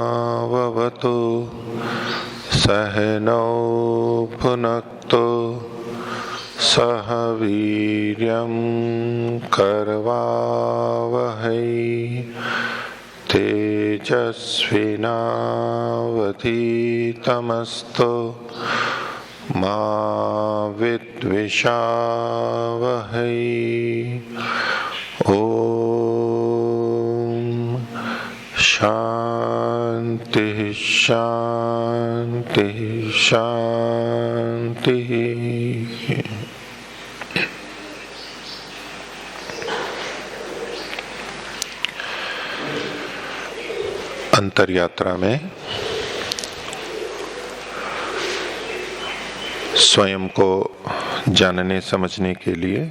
सहनाववतु सहनौ भुनक्तु सह वीर्यं करवावहै तेजस्विनावधीतमस्तु मा विद्विषावहै। ओम शांति शांति शांति। अंतर यात्रा में स्वयं को जानने समझने के लिए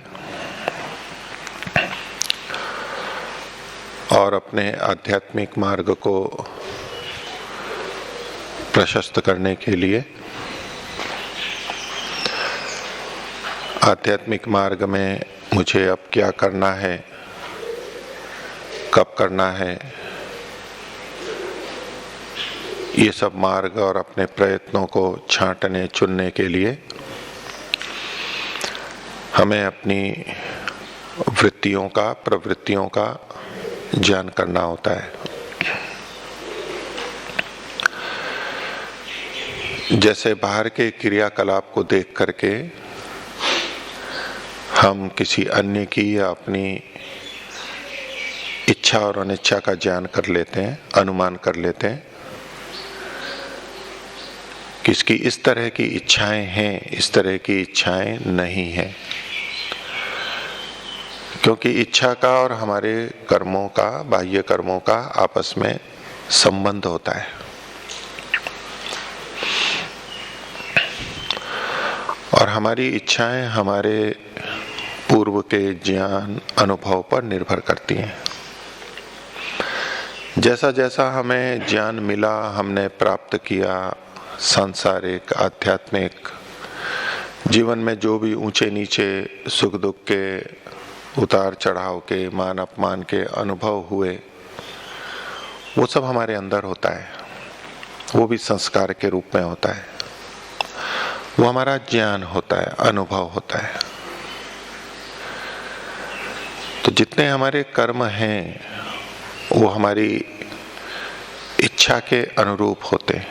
और अपने आध्यात्मिक मार्ग को प्रशस्त करने के लिए आध्यात्मिक मार्ग में मुझे अब क्या करना है, कब करना है, ये सब मार्ग और अपने प्रयत्नों को छांटने चुनने के लिए हमें अपनी वृत्तियों का, प्रवृत्तियों का ज्ञान करना होता है। जैसे बाहर के क्रियाकलाप को देख करके हम किसी अन्य की या अपनी इच्छा और अनिच्छा का ज्ञान कर लेते हैं, अनुमान कर लेते हैं कि इसकी इस तरह की इच्छाएं हैं, इस तरह की इच्छाएं नहीं हैं। क्योंकि इच्छा का और हमारे कर्मों का, बाह्य कर्मों का आपस में संबंध होता है। और हमारी इच्छाएं हमारे पूर्व के ज्ञान, अनुभव पर निर्भर करती हैं। जैसा जैसा हमें ज्ञान मिला, हमने प्राप्त किया, सांसारिक, आध्यात्मिक जीवन में जो भी ऊंचे नीचे, सुख दुख के, उतार चढ़ाव के, मान अपमान के अनुभव हुए, वो सब हमारे अंदर होता है। वो भी संस्कार के रूप में होता है। वो हमारा ज्ञान होता है, अनुभव होता है। तो जितने हमारे कर्म हैं वो हमारी इच्छा के अनुरूप होते हैं,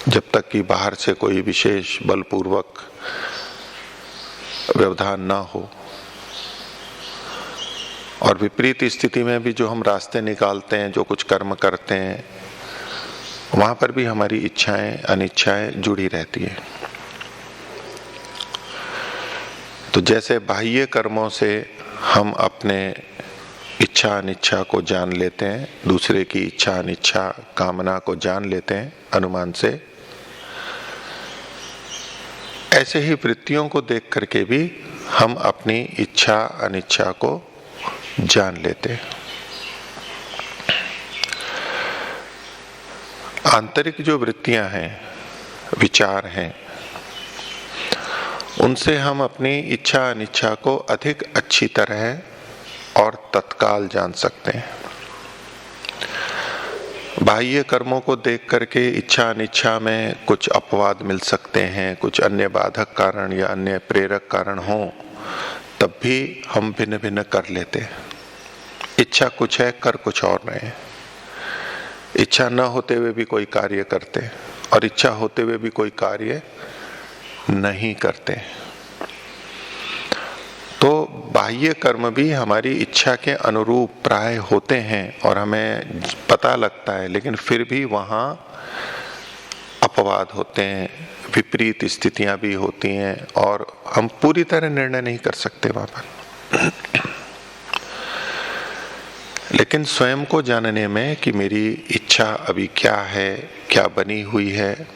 जब तक कि बाहर से कोई विशेष बलपूर्वक व्यवधान न हो। और विपरीत स्थिति में भी जो हम रास्ते निकालते हैं, जो कुछ कर्म करते हैं, वहां पर भी हमारी इच्छाएं, अनिच्छाएं जुड़ी रहती है। तो जैसे बाह्य कर्मों से हम अपने इच्छा अनिच्छा को जान लेते हैं, दूसरे की इच्छा अनिच्छा, कामना को जान लेते हैं अनुमान से, ऐसे ही वृत्तियों को देख करके भी हम अपनी इच्छा अनिच्छा को जान लेते हैं। आंतरिक जो वृत्तियां हैं, विचार हैं, उनसे हम अपनी इच्छा अनिच्छा को अधिक अच्छी तरह और तत्काल जान सकते हैं। बाह्य कर्मों को देख करके इच्छा अनिच्छा में कुछ अपवाद मिल सकते हैं, कुछ अन्य बाधक कारण या अन्य प्रेरक कारण हो, तब भी हम भिन्न भिन्न कर लेते हैं। इच्छा कुछ है, कर कुछ और रहे हैं। इच्छा न होते हुए भी कोई कार्य करते हैं और इच्छा होते हुए भी कोई कार्य नहीं करते। तो बाह्य कर्म भी हमारी इच्छा के अनुरूप प्राय होते हैं और हमें पता लगता है, लेकिन फिर भी वहां अपवाद होते हैं, विपरीत स्थितियां भी होती हैं और हम पूरी तरह निर्णय नहीं कर सकते वहां पर। लेकिन स्वयं को जानने में कि मेरी इच्छा अभी क्या है, क्या बनी हुई है,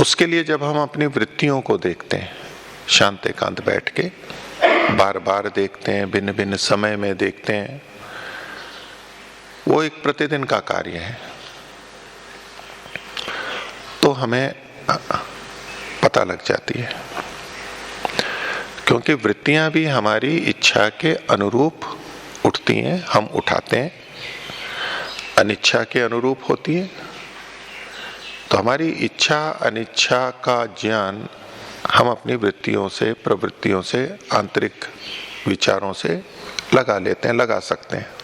उसके लिए जब हम अपनी वृत्तियों को देखते हैं, शांत एकांत बैठ के बार बार देखते हैं, भिन्न भिन्न समय में देखते हैं, वो एक प्रतिदिन का कार्य है। तो हमें पता लग जाती है, क्योंकि वृत्तियां भी हमारी इच्छा के अनुरूप उठती हैं, हम उठाते हैं, अनिच्छा के अनुरूप होती है। तो हमारी इच्छा अनिच्छा का ज्ञान हम अपनी वृत्तियों से, प्रवृत्तियों से, आंतरिक विचारों से लगा लेते हैं, लगा सकते हैं।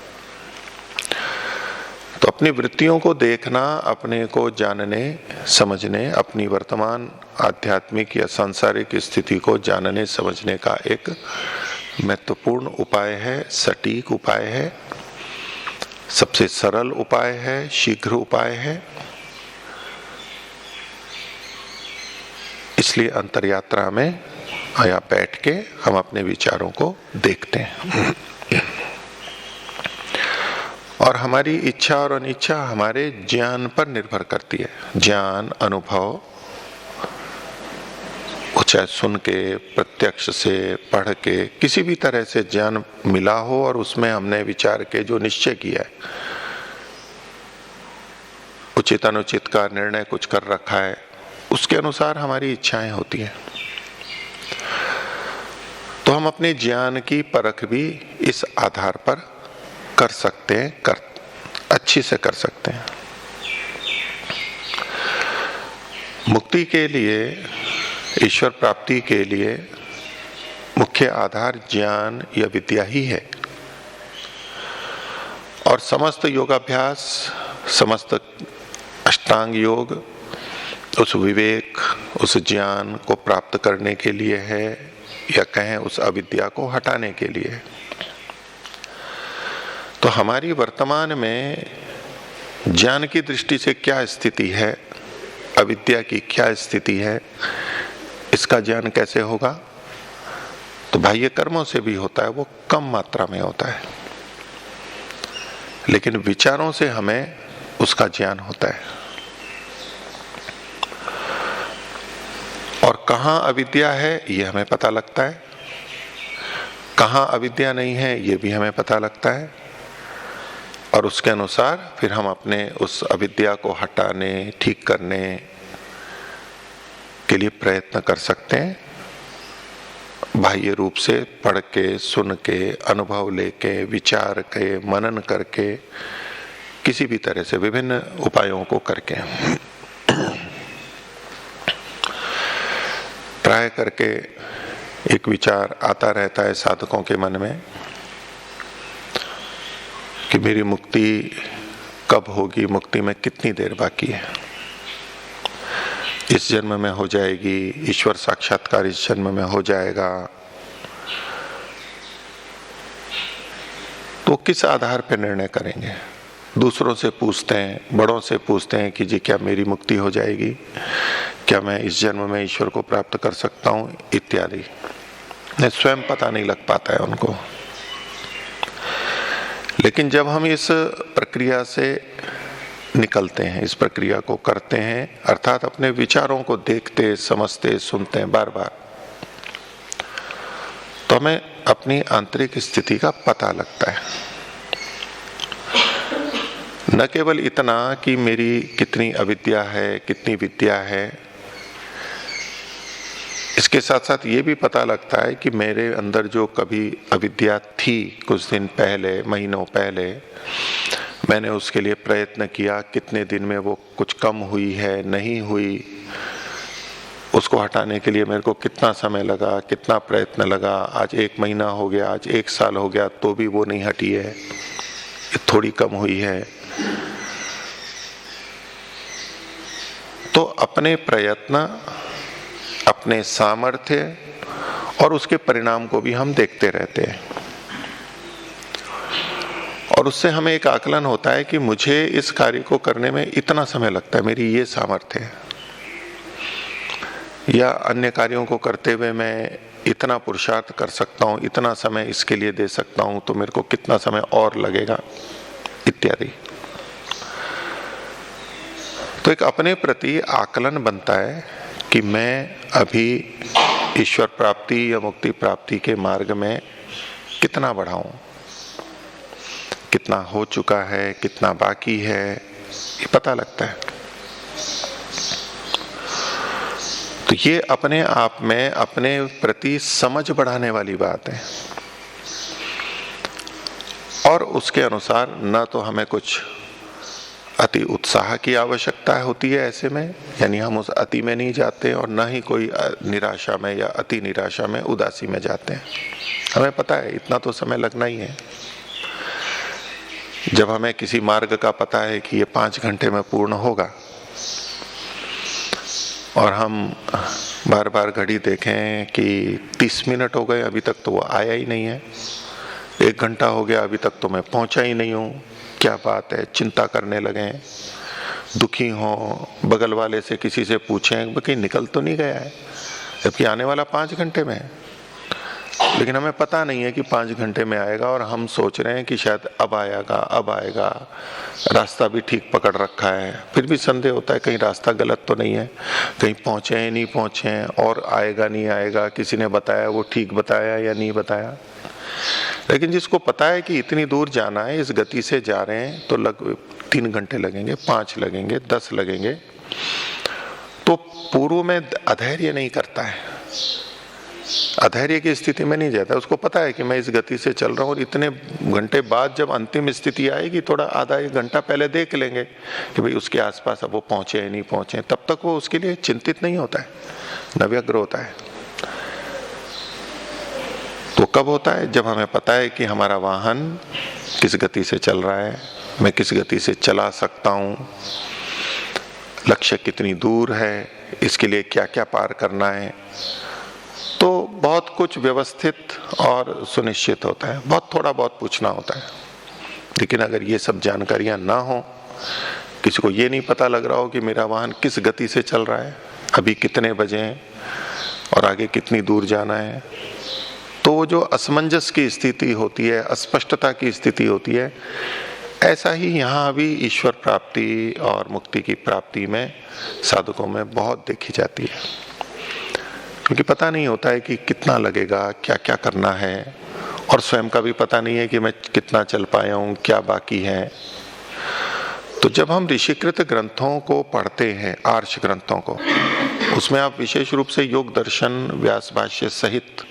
तो अपनी वृत्तियों को देखना, अपने को जानने समझने, अपनी वर्तमान आध्यात्मिक या सांसारिक स्थिति को जानने समझने का एक महत्वपूर्ण उपाय है, सटीक उपाय है, सबसे सरल उपाय है, शीघ्र उपाय है। इसलिए अंतर्यात्रा में या बैठ के हम अपने विचारों को देखते हैं। और हमारी इच्छा और अनिच्छा हमारे ज्ञान पर निर्भर करती है। ज्ञान, अनुभव, चाहे सुन के, प्रत्यक्ष से, पढ़ के, किसी भी तरह से ज्ञान मिला हो और उसमें हमने विचार के जो निश्चय किया है, उचित अनुचित का निर्णय कुछ कर रखा है, उसके अनुसार हमारी इच्छाएं होती हैं। तो हम अपने ज्ञान की परख भी इस आधार पर कर सकते हैं, अच्छी से कर सकते हैं। मुक्ति के लिए, ईश्वर प्राप्ति के लिए मुख्य आधार ज्ञान या विद्या ही है। और समस्त योगाभ्यास, समस्त अष्टांग योग उस विवेक, उस ज्ञान को प्राप्त करने के लिए है, या कहें उस अविद्या को हटाने के लिए है। तो हमारी वर्तमान में ज्ञान की दृष्टि से क्या स्थिति है, अविद्या की क्या स्थिति है, इसका ज्ञान कैसे होगा? तो बाह्य कर्मों से भी होता है, वो कम मात्रा में होता है, लेकिन विचारों से हमें उसका ज्ञान होता है। और कहाँ अविद्या है ये हमें पता लगता है, कहाँ अविद्या नहीं है ये भी हमें पता लगता है। और उसके अनुसार फिर हम अपने उस अविद्या को हटाने, ठीक करने के लिए प्रयत्न कर सकते हैं, बाह्य रूप से पढ़ के, सुन के, अनुभव लेके, विचार के, मनन करके, किसी भी तरह से विभिन्न उपायों को करके। प्राय करके एक विचार आता रहता है साधकों के मन में कि मेरी मुक्ति कब होगी, मुक्ति में कितनी देर बाकी है, इस जन्म में हो जाएगी, ईश्वर साक्षात्कार इस जन्म में हो जाएगा। तो किस आधार पर निर्णय करेंगे? दूसरों से पूछते हैं, बड़ों से पूछते हैं कि जी क्या मेरी मुक्ति हो जाएगी, क्या मैं इस जन्म में ईश्वर को प्राप्त कर सकता हूं, इत्यादि। स्वयं पता नहीं लग पाता है उनको। लेकिन जब हम इस प्रक्रिया से निकलते हैं, इस प्रक्रिया को करते हैं, अर्थात अपने विचारों को देखते, समझते, सुनते हैं बार बार, तो हमें अपनी आंतरिक स्थिति का पता लगता है। न केवल इतना कि मेरी कितनी अविद्या है, कितनी विद्या है, इसके साथ साथ ये भी पता लगता है कि मेरे अंदर जो कभी अविद्या थी कुछ दिन पहले, महीनों पहले, मैंने उसके लिए प्रयत्न किया, कितने दिन में वो कुछ कम हुई है, नहीं हुई, उसको हटाने के लिए मेरे को कितना समय लगा, कितना प्रयत्न लगा, आज 1 महीना हो गया, आज 1 साल हो गया, तो भी वो नहीं हटी है, थोड़ी कम हुई है। तो अपने प्रयत्न, अपने सामर्थ्य और उसके परिणाम को भी हम देखते रहते हैं, और उससे हमें एक आकलन होता है कि मुझे इस कार्य को करने में इतना समय लगता है, मेरी ये सामर्थ्य है, या अन्य कार्यों को करते हुए मैं इतना पुरुषार्थ कर सकता हूं, इतना समय इसके लिए दे सकता हूं, तो मेरे को कितना समय और लगेगा, इत्यादि। तो एक अपने प्रति आकलन बनता है कि मैं अभी ईश्वर प्राप्ति या मुक्ति प्राप्ति के मार्ग में कितना बढ़ा हूं, कितना हो चुका है, कितना बाकी है, ये पता लगता है। तो ये अपने आप में अपने प्रति समझ बढ़ाने वाली बात है। और उसके अनुसार न तो हमें कुछ अति उत्साह की आवश्यकता होती है ऐसे में, यानी हम उस अति में नहीं जाते, और न ही कोई निराशा में या अति निराशा में, उदासी में जाते हैं। हमें पता है इतना तो समय लगना ही है। जब हमें किसी मार्ग का पता है कि ये 5 घंटे में पूर्ण होगा, और हम बार बार घड़ी देखें कि 30 मिनट हो गए अभी तक तो वो आया ही नहीं है, 1 घंटा हो गया अभी तक तो मैं पहुंचा ही नहीं हूं, क्या बात है, चिंता करने लगे, दुखी हो, बगल वाले से किसी से पूछें कि निकल तो नहीं गया है, जबकि आने वाला 5 घंटे में है। लेकिन हमें पता नहीं है कि 5 घंटे में आएगा, और हम सोच रहे हैं कि शायद अब आएगा, अब आएगा, रास्ता भी ठीक पकड़ रखा है, फिर भी संदेह होता है कहीं रास्ता गलत तो नहीं है, कहीं पहुंचे हैं नहीं पहुंचे हैं, और आएगा नहीं आएगा, किसी ने बताया वो ठीक बताया या नहीं बताया। लेकिन जिसको पता है कि इतनी दूर जाना है, इस गति से जा रहे हैं, तो 3 घंटे लगेंगे, 5 लगेंगे, 10 लगेंगे, तो पूर्व में अधैर्य नहीं करता है, अधैर्य की स्थिति में नहीं जाता। उसको पता है कि मैं इस गति से चल रहा हूँ, और इतने घंटे बाद जब अंतिम स्थिति आएगी, थोड़ा आधा 1 घंटा पहले देख लेंगे कि भाई उसके आसपास अब वो पहुंचे या नहीं पहुंचे, तब तक वो उसके लिए चिंतित नहीं होता है, न व्यग्र होता है। तो कब होता है? जब हमें पता है कि हमारा वाहन किस गति से चल रहा है, मैं किस गति से चला सकता हूँ, लक्ष्य कितनी दूर है, इसके लिए क्या क्या पार करना है, तो बहुत कुछ व्यवस्थित और सुनिश्चित होता है। बहुत थोड़ा बहुत पूछना होता है। लेकिन अगर ये सब जानकारियां ना हो, किसी को ये नहीं पता लग रहा हो कि मेरा वाहन किस गति से चल रहा है, अभी कितने बजे हैं और आगे कितनी दूर जाना है, तो वो जो असमंजस की स्थिति होती है, अस्पष्टता की स्थिति होती है, ऐसा ही यहाँ भी ईश्वर प्राप्ति और मुक्ति की प्राप्ति में साधकों में बहुत देखी जाती है। क्योंकि पता नहीं होता है कि कितना लगेगा, क्या क्या करना है, और स्वयं का भी पता नहीं है कि मैं कितना चल पाया हूँ, क्या बाकी है। तो जब हम ऋषिकृत ग्रंथों को पढ़ते हैं, आर्ष ग्रंथों को, उसमें आप विशेष रूप से योग दर्शन, व्यास भाष्य सहित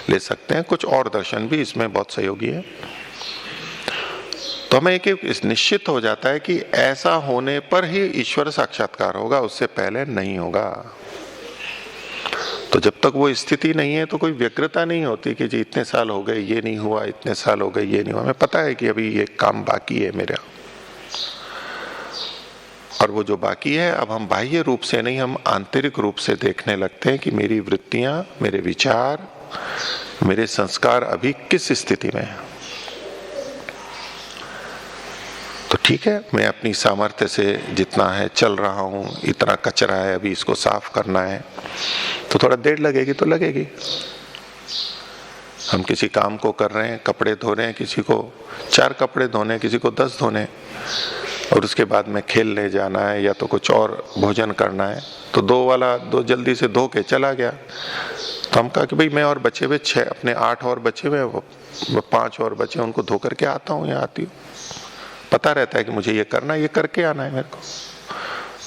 ले सकते हैं, कुछ और दर्शन भी इसमें बहुत सहयोगी है। तो हमें एक निश्चित हो जाता है कि ऐसा होने पर ही ईश्वर साक्षात्कार होगा, उससे पहले नहीं होगा। तो जब तक वो स्थिति नहीं है तो कोई व्यग्रता नहीं होती कि जी इतने साल हो गए ये नहीं हुआ, इतने साल हो गए ये नहीं हुआ। हमें पता है कि अभी ये काम बाकी है मेरा, और वो जो बाकी है अब हम बाह्य रूप से नहीं, हम आंतरिक रूप से देखने लगते हैं कि मेरी वृत्तियां, मेरे विचार, मेरे संस्कार अभी किस स्थिति में है। तो ठीक है, मैं अपनी सामर्थ्य से जितना है चल रहा हूं, इतना कचरा है अभी इसको साफ करना है, तो थोड़ा देर लगेगी तो लगेगी। हम किसी काम को कर रहे हैं, कपड़े धो रहे हैं, किसी को 4 कपड़े धोने, किसी को 10 धोने, और उसके बाद में खेलने जाना है या तो कुछ और भोजन करना है, तो 2 वाला 2 जल्दी से धो के चला गया। तो हम कहा कि भाई मैं और बचे हुए 6, अपने 8 और बचे हुए, 5 और बचे, उनको धो करके आता हूँ या आती हूँ। पता रहता है कि मुझे ये करना है, ये करके आना है मेरे को।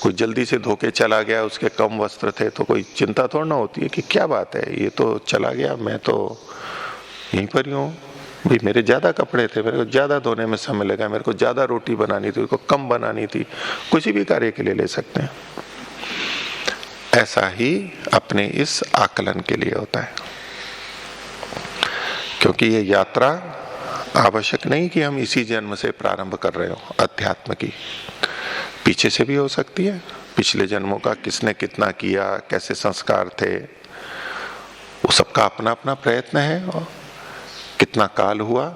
कोई जल्दी से धो के चला गया, उसके कम वस्त्र थे, तो कोई चिंता थोड़ा ना होती है कि क्या बात है, ये तो चला गया, मैं तो यहीं पर ही हूँ। भाई मेरे ज्यादा कपड़े थे, मेरे को ज्यादा धोने में समय लगा, मेरे को ज्यादा रोटी बनानी थी, उसको कम बनानी थी, किसी भी कार्य के लिए ले सकते हैं। ऐसा ही अपने इस आकलन के लिए होता है, क्योंकि ये यात्रा आवश्यक नहीं कि हम इसी जन्म से प्रारंभ कर रहे हो। अध्यात्म की पीछे से भी हो सकती है, पिछले जन्मों का किसने कितना किया, कैसे संस्कार थे, वो सबका अपना अपना प्रयत्न है। और कितना काल हुआ,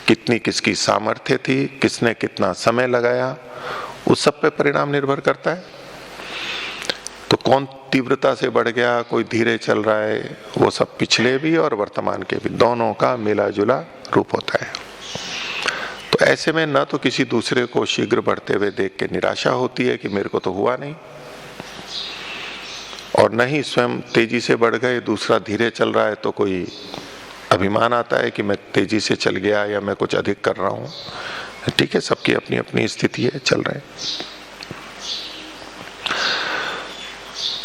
कितनी किसकी सामर्थ्य थी, किसने कितना समय लगाया, उस सब पे परिणाम निर्भर करता है। तो कौन तीव्रता से बढ़ गया, कोई धीरे चल रहा है, वो सब पिछले भी और वर्तमान के भी दोनों का मिला जुला रूप होता है। तो ऐसे में न तो किसी दूसरे को शीघ्र बढ़ते हुए देख के निराशा होती है कि मेरे को तो हुआ नहीं, और न ही स्वयं तेजी से बढ़ गए, दूसरा धीरे चल रहा है तो कोई अभिमान आता है कि मैं तेजी से चल गया या मैं कुछ अधिक कर रहा हूं। ठीक है, सबकी अपनी अपनी स्थिति है, चल रहे हैं।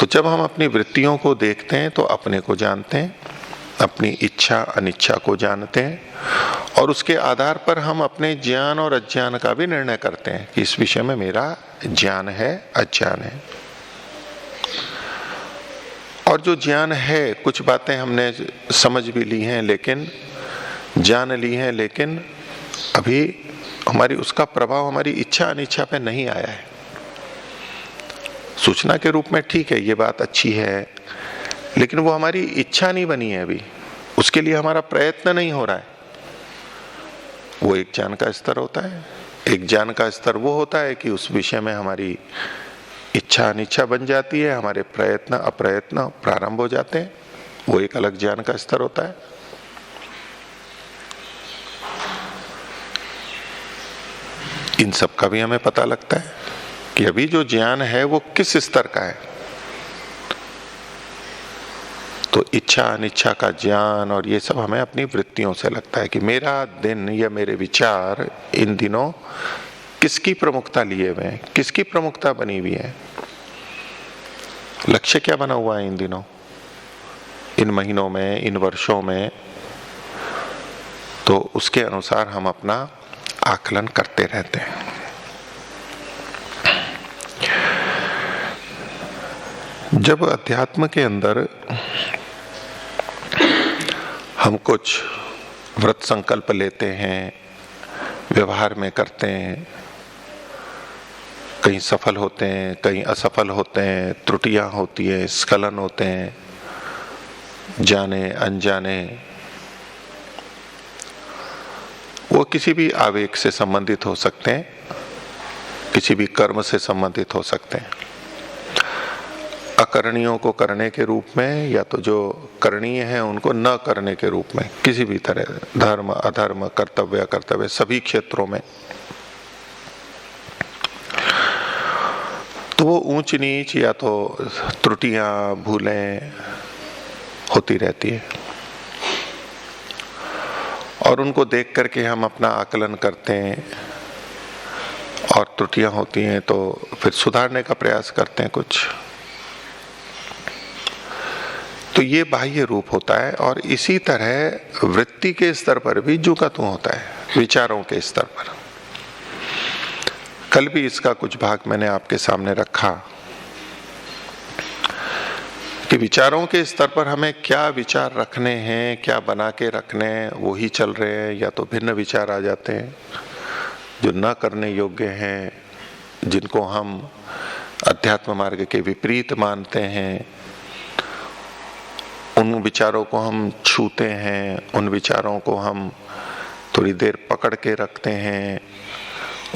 तो जब हम अपनी वृत्तियों को देखते हैं तो अपने को जानते हैं, अपनी इच्छा अनिच्छा को जानते हैं, और उसके आधार पर हम अपने ज्ञान और अज्ञान का भी निर्णय करते हैं कि इस विषय में मेरा ज्ञान है, अज्ञान है। और जो ज्ञान है, कुछ बातें हमने समझ भी ली हैं, लेकिन जान ली हैं, लेकिन अभी हमारी उसका प्रभाव हमारी इच्छा अनिच्छा पे नहीं आया है। सूचना के रूप में ठीक है, ये बात अच्छी है, लेकिन वो हमारी इच्छा नहीं बनी है अभी, उसके लिए हमारा प्रयत्न नहीं हो रहा है। वो एक ज्ञान का स्तर होता है। एक ज्ञान का स्तर वो होता है कि उस विषय में हमारी इच्छा अनिच्छा बन जाती है, हमारे प्रयत्न अप्रयत्न प्रारंभ हो जाते हैं। वो एक अलग ज्ञान का स्तर होता है। इन सब का भी हमें पता लगता है कि अभी जो ज्ञान है वो किस स्तर का है। तो इच्छा अनिच्छा का ज्ञान और ये सब हमें अपनी वृत्तियों से लगता है कि मेरा दिन या मेरे विचार इन दिनों किसकी प्रमुखता लिए हुए हैं, किसकी प्रमुखता बनी हुई है, लक्ष्य क्या बना हुआ है इन दिनों, इन महीनों में, इन वर्षों में। तो उसके अनुसार हम अपना आकलन करते रहते हैं। जब अध्यात्म के अंदर हम कुछ व्रत संकल्प लेते हैं, व्यवहार में करते हैं, कहीं सफल होते हैं, कहीं असफल होते हैं, त्रुटियां होती है, स्खलन होते हैं, जाने अनजाने, वो किसी भी आवेग से संबंधित हो सकते हैं, किसी भी कर्म से संबंधित हो सकते हैं। अकरणीयों को करने के रूप में, या तो जो करणीय है उनको न करने के रूप में, किसी भी तरह, धर्म अधर्म, कर्तव्य अकर्तव्य, सभी क्षेत्रों में। तो वो ऊंच नीच या तो त्रुटियां भूलें होती रहती है, और उनको देख करके हम अपना आकलन करते हैं, और त्रुटियां होती हैं तो फिर सुधारने का प्रयास करते हैं कुछ। तो ये बाह्य रूप होता है। और इसी तरह वृत्ति के स्तर पर भी जो का त्यों होता है, विचारों के स्तर पर। कल भी इसका कुछ भाग मैंने आपके सामने रखा कि विचारों के स्तर पर हमें क्या विचार रखने हैं, क्या बना के रखने हैं, वो ही चल रहे हैं, या तो भिन्न विचार आ जाते हैं जो न करने योग्य हैं, जिनको हम अध्यात्म मार्ग के विपरीत मानते हैं। उन विचारों को हम छूते हैं, उन विचारों को हम थोड़ी देर पकड़ के रखते हैं,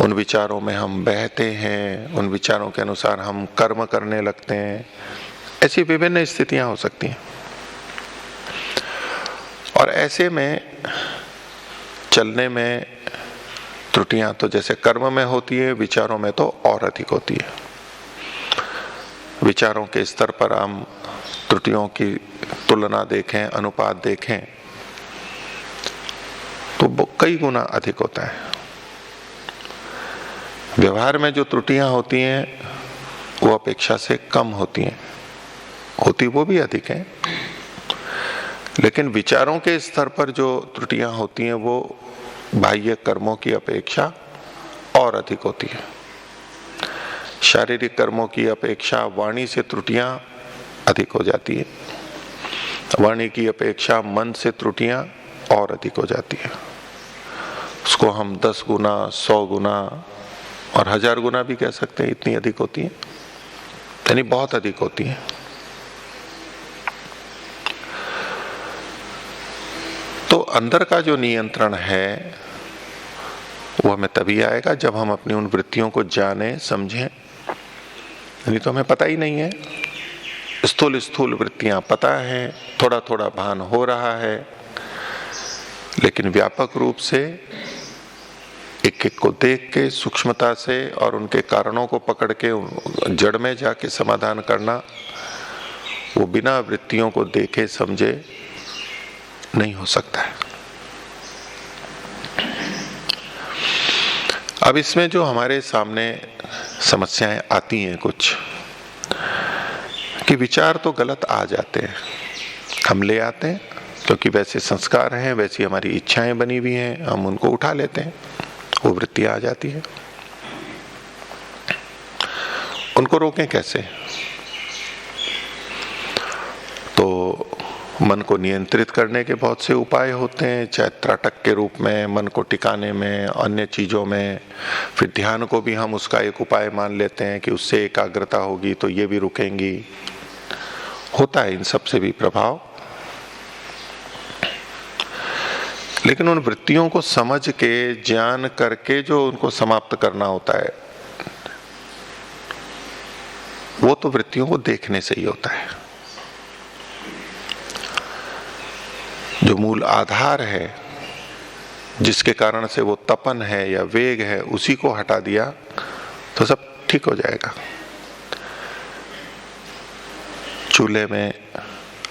उन विचारों में हम बहते हैं, उन विचारों के अनुसार हम कर्म करने लगते हैं। ऐसी विभिन्न स्थितियां हो सकती हैं। और ऐसे में चलने में त्रुटियां तो जैसे कर्म में होती है, विचारों में तो और अधिक होती है। विचारों के स्तर पर हम त्रुटियों की तुलना देखें, अनुपात देखें, तो वो कई गुना अधिक होता है। व्यवहार में जो त्रुटियां होती हैं वो अपेक्षा से कम होती हैं, होती वो भी अधिक है, लेकिन विचारों के स्तर पर जो त्रुटियां होती हैं वो बाह्य कर्मों की अपेक्षा और अधिक होती है। शारीरिक कर्मों की अपेक्षा वाणी से त्रुटियां अधिक हो जाती है, वाणी की अपेक्षा मन से त्रुटियां और अधिक हो जाती है। उसको हम 10 गुना, 100 गुना और 1000 गुना भी कह सकते हैं, इतनी अधिक होती है, यानी बहुत अधिक होती है। तो अंदर का जो नियंत्रण है वो हमें तभी आएगा जब हम अपनी उन वृत्तियों को जाने समझें। नहीं तो हमें पता ही नहीं है। स्थूल स्थूल वृत्तियां पता है, थोड़ा थोड़ा भान हो रहा है, लेकिन व्यापक रूप से एक एक को देख के सूक्ष्मता से और उनके कारणों को पकड़ के जड़ में जाके समाधान करना, वो बिना वृत्तियों को देखे समझे नहीं हो सकता है। अब इसमें जो हमारे सामने समस्याएं आती हैं कुछ, कि विचार तो गलत आ जाते हैं, हम ले आते हैं क्योंकि वैसे संस्कार हैं, वैसी हमारी इच्छाएं बनी हुई हैं, हम उनको उठा लेते हैं, वो वृत्ति आ जाती है। उनको रोकें कैसे? तो मन को नियंत्रित करने के बहुत से उपाय होते हैं, चाहे त्राटक के रूप में, मन को टिकाने में, अन्य चीजों में। फिर ध्यान को भी हम उसका एक उपाय मान लेते हैं कि उससे एकाग्रता होगी तो ये भी रुकेंगी। होता है इन सब से भी प्रभाव, लेकिन उन वृत्तियों को समझ के, ज्ञान करके जो उनको समाप्त करना होता है, वो तो वृत्तियों को देखने से ही होता है। जो मूल आधार है, जिसके कारण से वो तपन है या वेग है, उसी को हटा दिया तो सब ठीक हो जाएगा। चूल्हे में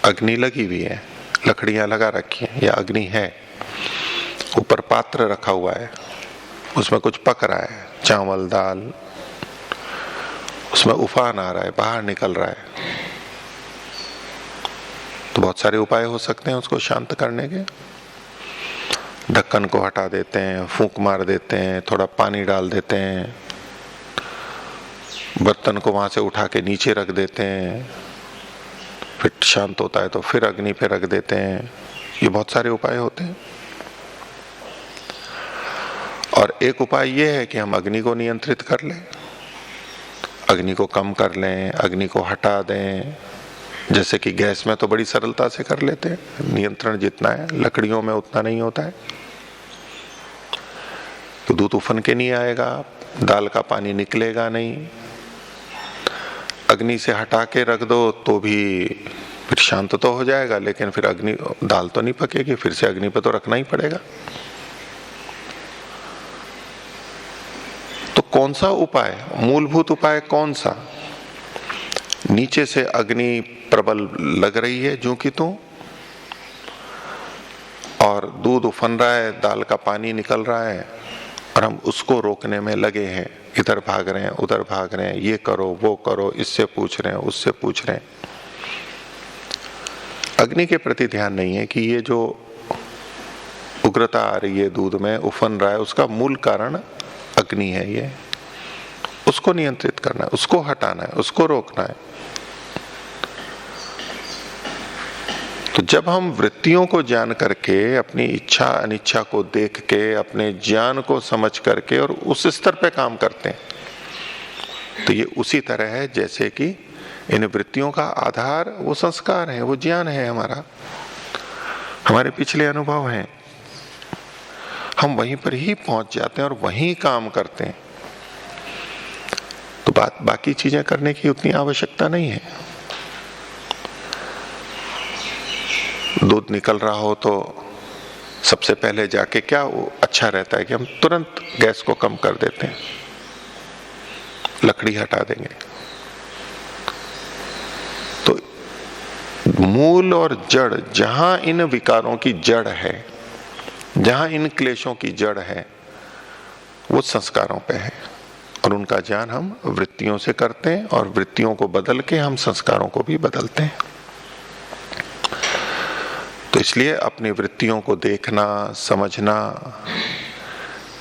अग्नि लगी हुई है, लकड़ियां लगा रखी हैं या अग्नि है, ऊपर पात्र रखा हुआ है, उसमें कुछ पक रहा है, चावल दाल, उसमें उफान आ रहा है, बाहर निकल रहा है, तो बहुत सारे उपाय हो सकते हैं उसको शांत करने के। ढक्कन को हटा देते हैं, फूंक मार देते हैं, थोड़ा पानी डाल देते हैं, बर्तन को वहां से उठा के नीचे रख देते हैं, फिर शांत होता है तो फिर अग्नि पे रख देते हैं। ये बहुत सारे उपाय होते हैं। और एक उपाय ये है कि हम अग्नि को नियंत्रित कर लें, अग्नि को कम कर लें, अग्नि को हटा दें। जैसे कि गैस में तो बड़ी सरलता से कर लेते हैं, नियंत्रण जितना है, लकड़ियों में उतना नहीं होता है। तो दूध उफन के नहीं आएगा, दाल का पानी निकलेगा नहीं, अग्नि से हटा के रख दो तो भी फिर शांत तो हो जाएगा, लेकिन फिर अग्नि, दाल तो नहीं पकेगी, फिर से अग्नि पे तो रखना ही पड़ेगा। तो कौन सा उपाय, मूलभूत उपाय कौन सा? नीचे से अग्नि प्रबल लग रही है जो कि तो, और दूध उफन रहा है, दाल का पानी निकल रहा है, और हम उसको रोकने में लगे हैं, इधर भाग रहे हैं, उधर भाग रहे हैं, ये करो वो करो, इससे पूछ रहे हैं, उससे पूछ रहे हैं। अग्नि के प्रति ध्यान नहीं है कि ये जो उग्रता आ रही है, दूध में उफन रहा है, उसका मूल कारण अग्नि है। ये उसको नियंत्रित करना है, उसको हटाना है, उसको रोकना है। तो जब हम वृत्तियों को जान करके, अपनी इच्छा अनिच्छा को देख के, अपने ज्ञान को समझ करके और उस स्तर पे काम करते हैं, तो ये उसी तरह है जैसे कि इन वृत्तियों का आधार वो संस्कार है, वो ज्ञान है, हमारे पिछले अनुभव हैं। हम वहीं पर ही पहुंच जाते हैं और वहीं काम करते हैं, तो बाकी चीजें करने की उतनी आवश्यकता नहीं है। दूध निकल रहा हो तो सबसे पहले जाके क्या वो अच्छा रहता है कि हम तुरंत गैस को कम कर देते हैं, लकड़ी हटा देंगे। तो मूल और जड़, जहां इन विकारों की जड़ है, जहां इन क्लेशों की जड़ है, वो संस्कारों पे है, और उनका ज्ञान हम वृत्तियों से करते हैं, और वृत्तियों को बदल के हम संस्कारों को भी बदलते हैं। तो इसलिए अपनी वृत्तियों को देखना, समझना,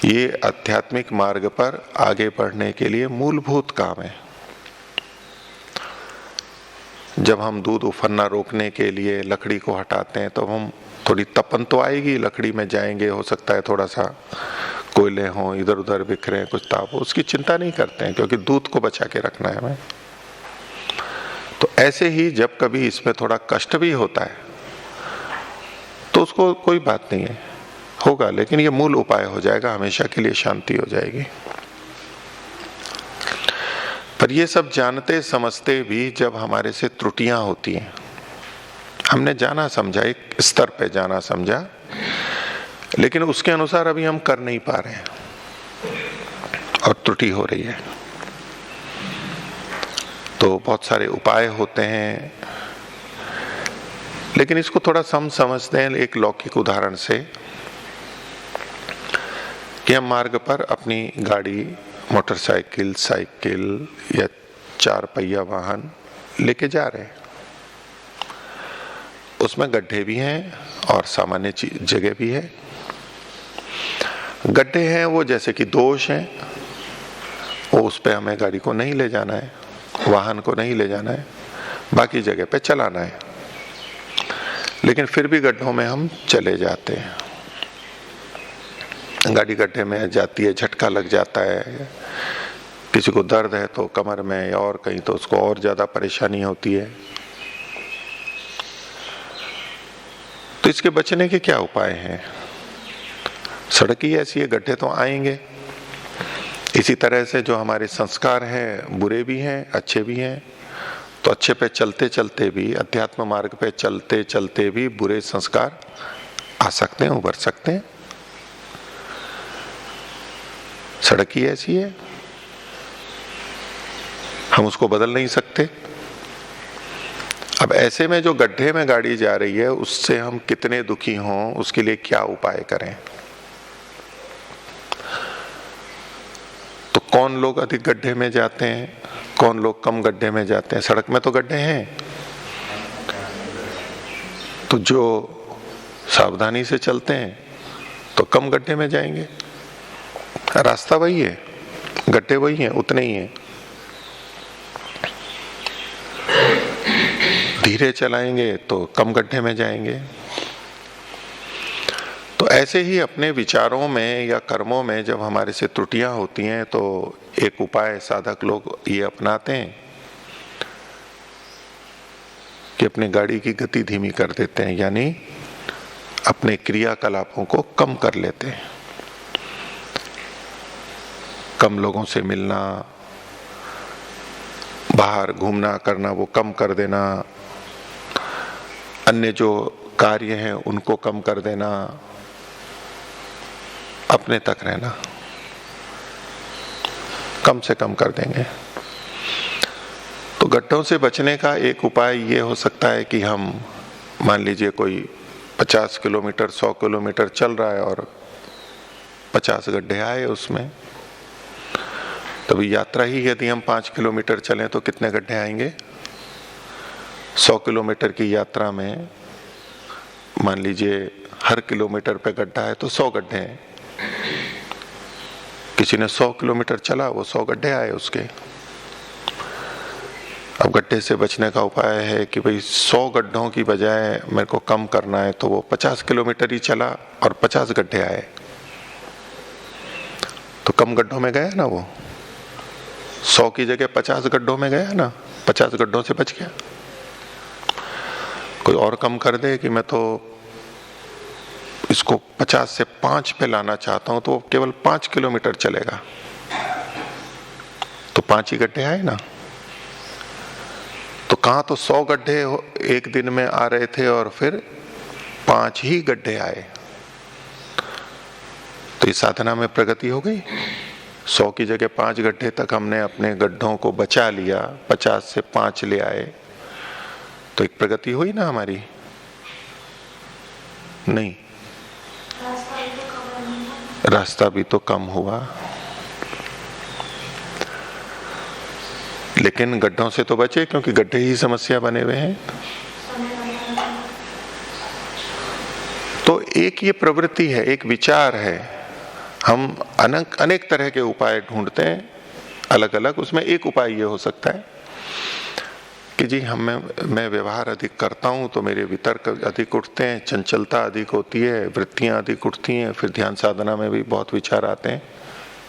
ये आध्यात्मिक मार्ग पर आगे बढ़ने के लिए मूलभूत काम है। जब हम दूध उफनना रोकने के लिए लकड़ी को हटाते हैं तो हम, थोड़ी तपन तो आएगी, लकड़ी में जाएंगे, हो सकता है थोड़ा सा कोयले हों, इधर उधर बिखरे हैं, कुछ ताप हो, उसकी चिंता नहीं करते हैं क्योंकि दूध को बचा के रखना है हमें। तो ऐसे ही जब कभी इसमें थोड़ा कष्ट भी होता है तो उसको कोई बात नहीं है, होगा, लेकिन ये मूल उपाय हो जाएगा, हमेशा के लिए शांति हो जाएगी। पर ये सब जानते समझते भी जब हमारे से त्रुटियां होती हैं, हमने जाना समझा, एक स्तर पे जाना समझा, लेकिन उसके अनुसार अभी हम कर नहीं पा रहे हैं और त्रुटि हो रही है, तो बहुत सारे उपाय होते हैं। लेकिन इसको थोड़ा समझते हैं एक लौकिक उदाहरण से, कि हम मार्ग पर अपनी गाड़ी, मोटरसाइकिल, साइकिल या 4 पहिया वाहन लेके जा रहे हैं। उसमें गड्ढे भी हैं और सामान्य जगह भी है। गड्ढे हैं वो जैसे कि दोष हैं, वो उस पे हमें गाड़ी को नहीं ले जाना है, वाहन को नहीं ले जाना है, बाकी जगह पे चलाना है। लेकिन फिर भी गड्ढों में हम चले जाते हैं। गाड़ी गड्ढे में जाती है, झटका लग जाता है, किसी को दर्द है तो कमर में या और कहीं, तो उसको और ज्यादा परेशानी होती है। तो इसके बचने के क्या उपाय हैं? सड़क ही ऐसी है, गड्ढे तो आएंगे। इसी तरह से जो हमारे संस्कार हैं, बुरे भी हैं अच्छे भी हैं। तो अच्छे पे चलते चलते भी, अध्यात्म मार्ग पे चलते चलते भी बुरे संस्कार आ सकते हैं, उभर सकते हैं। सड़क ही ऐसी है, हम उसको बदल नहीं सकते। अब ऐसे में जो गड्ढे में गाड़ी जा रही है, उससे हम कितने दुखी हों, उसके लिए क्या उपाय करें? तो कौन लोग अधिक गड्ढे में जाते हैं, कौन लोग कम गड्ढे में जाते हैं? सड़क में तो गड्ढे हैं, तो जो सावधानी से चलते हैं तो कम गड्ढे में जाएंगे। रास्ता वही है, गड्ढे वही हैं, उतने ही हैं। धीरे चलाएंगे तो कम गड्ढे में जाएंगे। तो ऐसे ही अपने विचारों में या कर्मों में जब हमारे से त्रुटियां होती हैं, तो एक उपाय साधक लोग ये अपनाते हैं कि अपनी गाड़ी की गति धीमी कर देते हैं, यानी अपने क्रियाकलापों को कम कर लेते हैं। कम लोगों से मिलना, बाहर घूमना करना वो कम कर देना, अन्य जो कार्य हैं उनको कम कर देना, अपने तक रहना कम से कम कर देंगे। तो गड्ढों से बचने का एक उपाय ये हो सकता है कि हम, मान लीजिए कोई 50 किलोमीटर 100 किलोमीटर चल रहा है और 50 गड्ढे आए उसमें, तभी यात्रा ही यदि हम 5 किलोमीटर चलें तो कितने गड्ढे आएंगे? 100 किलोमीटर की यात्रा में मान लीजिए हर किलोमीटर पे गड्ढा है तो 100 गड्ढे हैं। किसी ने 100 किलोमीटर चला, वो 100 गड्ढे आए उसके। अब गड्ढे से बचने का उपाय है कि भाई 100 गड्ढों की बजाय मेरे को कम करना है, तो वो 50 किलोमीटर ही चला और 50 गड्ढे आए, तो कम गड्ढों में गया ना वो। 100 की जगह 50 गड्ढों में गया ना, 50 गड्ढों से बच गया। कोई और कम कर दे कि मैं तो इसको 50 से 5 पे लाना चाहता हूं, तो वो केवल 5 किलोमीटर चलेगा, तो 5 ही गड्ढे आए ना। तो कहां तो 100 गड्ढे एक दिन में आ रहे थे और फिर 5 ही गड्ढे आए, तो इस साधना में प्रगति हो गई। 100 की जगह 5 गड्ढे तक हमने अपने गड्ढों को बचा लिया, 50 से 5 ले आए, तो एक प्रगति हुई ना हमारी? नहीं, रास्ता भी तो कम हुआ। लेकिन गड्ढों से तो बचे, क्योंकि गड्ढे ही समस्या बने हुए हैं। तो एक ये प्रवृत्ति है, एक विचार है। हम अनेक तरह के उपाय ढूंढते हैं अलग अलग। उसमें एक उपाय ये हो सकता है कि जी मैं व्यवहार अधिक करता हूं तो मेरे वितर्क अधिक उठते हैं, चंचलता अधिक होती है, वृत्तियां अधिक उठती हैं, फिर ध्यान साधना में भी बहुत विचार आते हैं,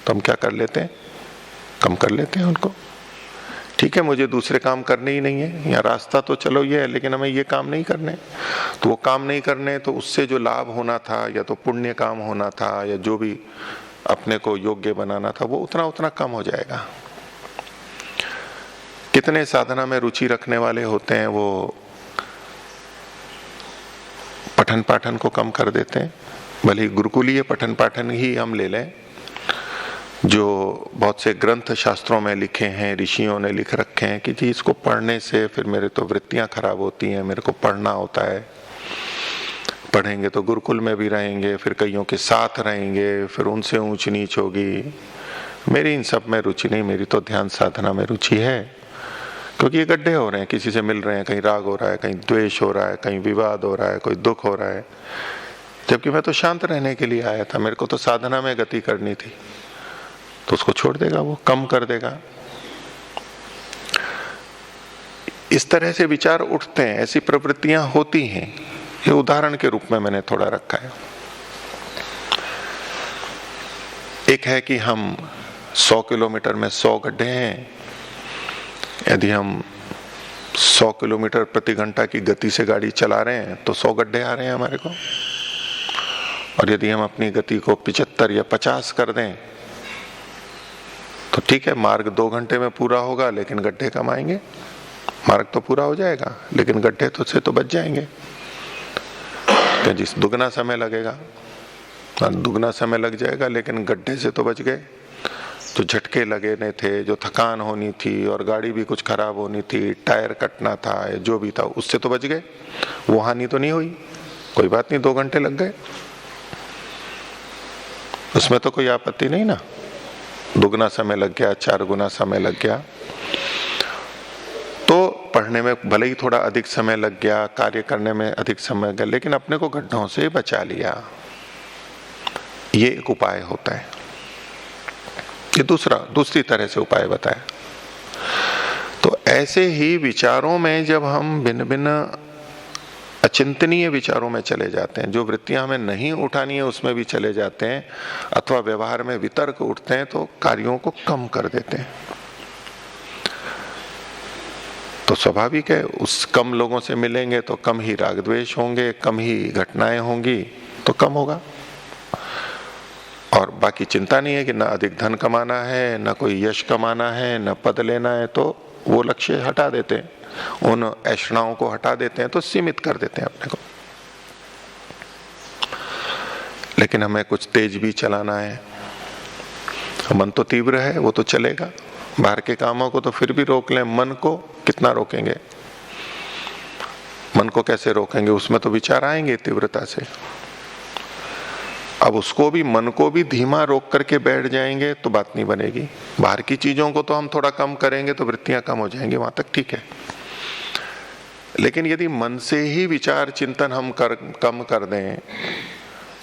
तो हम क्या कर लेते हैं? कम कर लेते हैं उनको। ठीक है, मुझे दूसरे काम करने ही नहीं है, या रास्ता तो चलो ये है, लेकिन हमें ये काम नहीं करने। तो वो काम नहीं करने, तो उससे जो लाभ होना था, या तो पुण्य काम होना था, या जो भी अपने को योग्य बनाना था, वो उतना उतना कम हो जाएगा। कितने साधना में रुचि रखने वाले होते हैं, वो पठन पाठन को कम कर देते हैं। भले ही गुरुकुलीय पठन पाठन ही हम ले लें, जो बहुत से ग्रंथ शास्त्रों में लिखे हैं, ऋषियों ने लिख रखे हैं कि जी इसको पढ़ने से फिर मेरे तो वृत्तियां खराब होती हैं, मेरे को पढ़ना होता है। पढ़ेंगे तो गुरुकुल में भी रहेंगे, फिर कईयों के साथ रहेंगे, फिर उनसे ऊंच नीच होगी। मेरी इन सब में रुचि नहीं, मेरी तो ध्यान साधना में रुचि है। क्योंकि ये गड्ढे हो रहे हैं, किसी से मिल रहे हैं, कहीं राग हो रहा है, कहीं द्वेष हो रहा है, कहीं विवाद हो रहा है, कोई दुख हो रहा है। जबकि मैं तो शांत रहने के लिए आया था, मेरे को तो साधना में गति करनी थी। तो उसको छोड़ देगा, वो कम कर देगा। इस तरह से विचार उठते हैं, ऐसी प्रवृत्तियां होती हैं। ये उदाहरण के रूप में मैंने थोड़ा रखा है। एक है कि हम 100 किलोमीटर में 100 गड्ढे हैं। यदि हम 100 किलोमीटर प्रति घंटा की गति से गाड़ी चला रहे हैं तो 100 गड्ढे आ रहे हैं हमारे को। और यदि हम अपनी गति को 75 या 50 कर दें तो ठीक है, मार्ग 2 घंटे में पूरा होगा, लेकिन गड्ढे कम आएंगे। मार्ग तो पूरा हो जाएगा, लेकिन गड्ढे तो से तो बच जाएंगे। तो जिस दुगना समय लगेगा, दुगना समय लग जाएगा, लेकिन गड्ढे से तो बच गए। जो झटके लगने थे, जो थकान होनी थी, और गाड़ी भी कुछ खराब होनी थी, टायर कटना था, जो भी था, उससे तो बच गए। वो हानि तो नहीं हुई, कोई बात नहीं, 2 घंटे लग गए, उसमें तो कोई आपत्ति नहीं ना। दुगना समय लग गया, 4 गुना समय लग गया, तो पढ़ने में भले ही थोड़ा अधिक समय लग गया, कार्य करने में अधिक समय लग गया, लेकिन अपने को गड्ढों से बचा लिया। ये एक उपाय होता है। ये दूसरी तरह से उपाय बताया। तो ऐसे ही विचारों में जब हम भिन्न भिन्न अचिंतनीय विचारों में चले जाते हैं, जो वृत्तियां हमें नहीं उठानी है उसमें भी चले जाते हैं, अथवा व्यवहार में वितर्क उठते हैं, तो कार्यों को कम कर देते हैं। तो स्वाभाविक है, उस कम लोगों से मिलेंगे तो कम ही राग द्वेष होंगे, कम ही घटनाएं होंगी, तो कम होगा। और बाकी चिंता नहीं है कि ना अधिक धन कमाना है, ना कोई यश कमाना है, ना पद लेना है, तो वो लक्ष्य हटा देते हैं, उन ऐषणाओं को हटा देते हैं, तो सीमित कर देते हैं अपने को। लेकिन हमें कुछ तेज भी चलाना है, मन तो तीव्र है, वो तो चलेगा। बाहर के कामों को तो फिर भी रोक लें, मन को कितना रोकेंगे? मन को कैसे रोकेंगे? उसमें तो विचार आएंगे तीव्रता से। अब उसको भी, मन को भी धीमा रोक करके बैठ जाएंगे तो बात नहीं बनेगी। बाहर की चीजों को तो हम थोड़ा कम करेंगे तो वृत्तियां कम हो जाएंगी, वहां तक ठीक है। लेकिन यदि मन से ही विचार चिंतन हम कम कर दें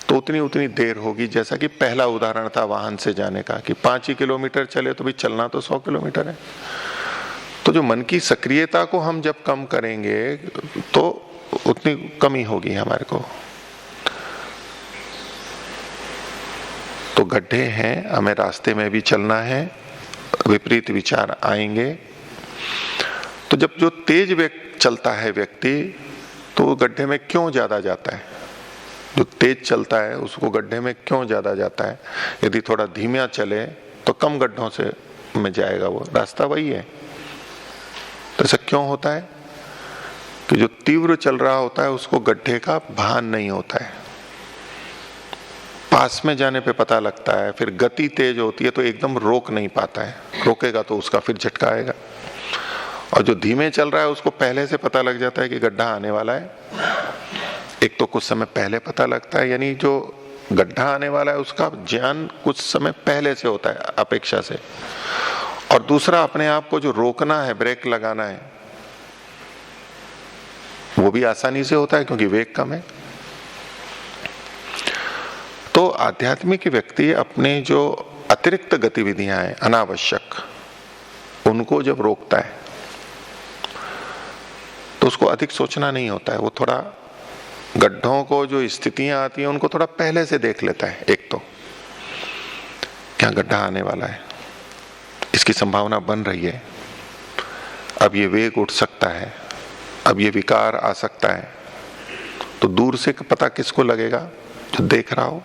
तो उतनी देर होगी। जैसा कि पहला उदाहरण था वाहन से जाने का, कि 5 ही किलोमीटर चले तो भी चलना तो 100 किलोमीटर है। तो जो मन की सक्रियता को हम जब कम करेंगे तो उतनी कमी होगी हमारे को। तो गड्ढे हैं, हमें रास्ते में भी चलना है, विपरीत विचार आएंगे। तो जब जो तेज चलता है व्यक्ति, तो वो गड्ढे में क्यों ज्यादा जाता है? जो तेज चलता है उसको गड्ढे में क्यों ज्यादा जाता है? यदि थोड़ा धीमा चले तो कम गड्ढों से में जाएगा, वो रास्ता वही है। तो ऐसा क्यों होता है कि जो तीव्र चल रहा होता है उसको गड्ढे का भान नहीं होता है। पास में जाने पे पता लगता है, फिर गति तेज होती है तो एकदम रोक नहीं पाता है, रोकेगा तो उसका फिर झटका आएगा। और जो धीमे चल रहा है उसको पहले से पता लग जाता है कि गड्ढा आने वाला है। एक तो कुछ समय पहले पता लगता है, यानी जो गड्ढा आने वाला है उसका ज्ञान कुछ समय पहले से होता है अपेक्षा से। और दूसरा, अपने आप को जो रोकना है, ब्रेक लगाना है, वो भी आसानी से होता है क्योंकि वेग कम है। तो आध्यात्मिक व्यक्ति अपने जो अतिरिक्त गतिविधियां हैं अनावश्यक, उनको जब रोकता है तो उसको अधिक सोचना नहीं होता है। वो थोड़ा गड्ढों को, जो स्थितियां आती हैं उनको थोड़ा पहले से देख लेता है। एक तो क्या गड्ढा आने वाला है, इसकी संभावना बन रही है, अब ये वेग उठ सकता है, अब ये विकार आ सकता है। तो दूर से पता किसको लगेगा? जो देख रहा हो।